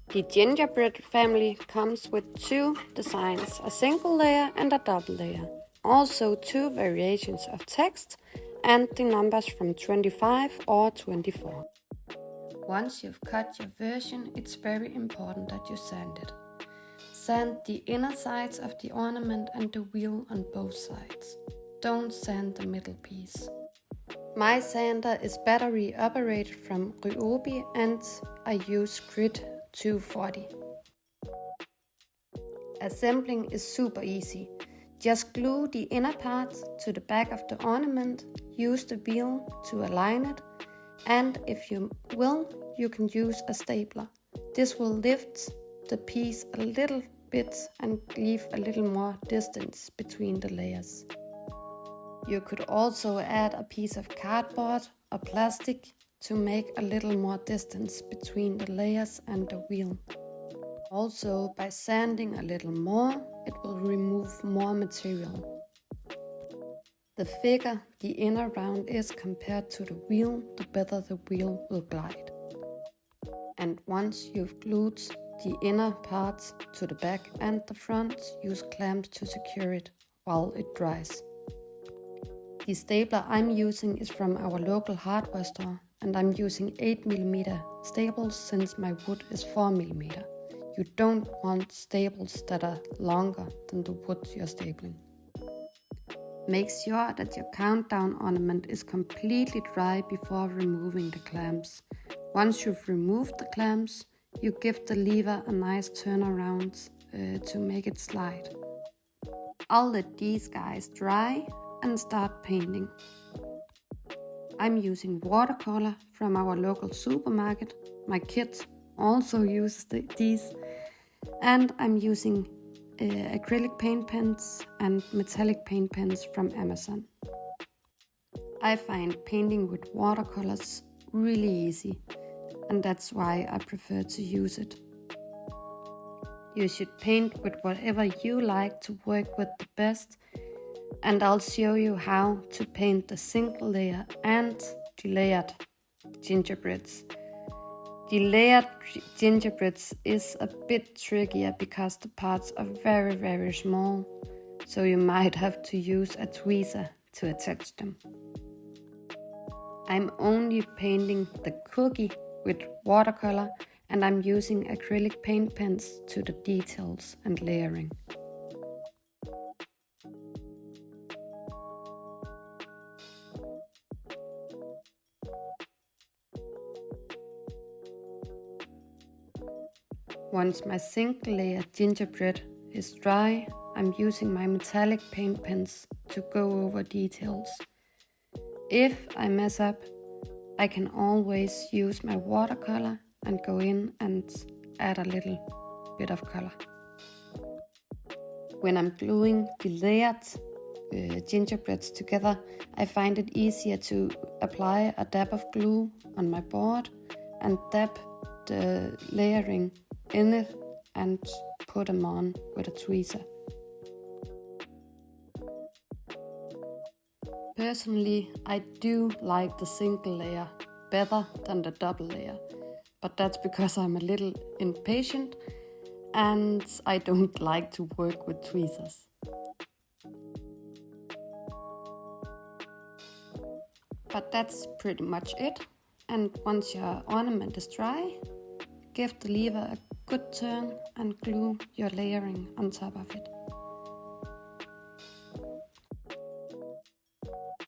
The gingerbread family comes with two designs, a single layer and a double layer. Also two variations of text and the numbers from 25 or 24. Once you've cut your version, it's very important that you sand it. Sand the inner sides of the ornament and the wheel on both sides. Don't sand the middle piece. My sander is battery operated from Ryobi and I use grit 240. Assembling is super easy. Just glue the inner parts to the back of the ornament, use the wheel to align it, and if you will, you can use a stapler. This will lift the piece a little bit and leave a little more distance between the layers. You could also add a piece of cardboard or plastic to make a little more distance between the layers and the wheel. Also, by sanding a little more, it will remove more material. The thicker the inner round is compared to the wheel, the better the wheel will glide. And once you've glued the inner parts to the back and the front, use clamps to secure it while it dries. The stapler I'm using is from our local hardware store, and I'm using 8mm staples since my wood is 4mm. You don't want staples that are longer than the wood you're stapling. Make sure that your countdown ornament is completely dry before removing the clamps. Once you've removed the clamps, you give the lever a nice turnaround to make it slide. I'll let these guys dry and start painting. I'm using watercolor from our local supermarket. My kids also use these, and I'm using acrylic paint pens and metallic paint pens from Amazon. I find painting with watercolors really easy, and that's why I prefer to use it. You should paint with whatever you like to work with the best, and I'll show you how to paint the single layer and the layered gingerbreads. The layered gingerbreads is a bit trickier because the parts are very small, so you might have to use a tweezer to attach them. I'm only painting the cookie with watercolor, and I'm using acrylic paint pens to the details and layering. Once my single layer gingerbread is dry, I'm using my metallic paint pens to go over details. If I mess up, I can always use my watercolor and go in and add a little bit of color. When I'm gluing the layered gingerbreads together, I find it easier to apply a dab of glue on my board and dab the layering in it and put them on with a tweezer. Personally, I do like the single layer better than the double layer, but that's because I'm a little impatient and I don't like to work with tweezers. But that's pretty much it, and once your ornament is dry, give the lever a good turn and glue your layering on top of it.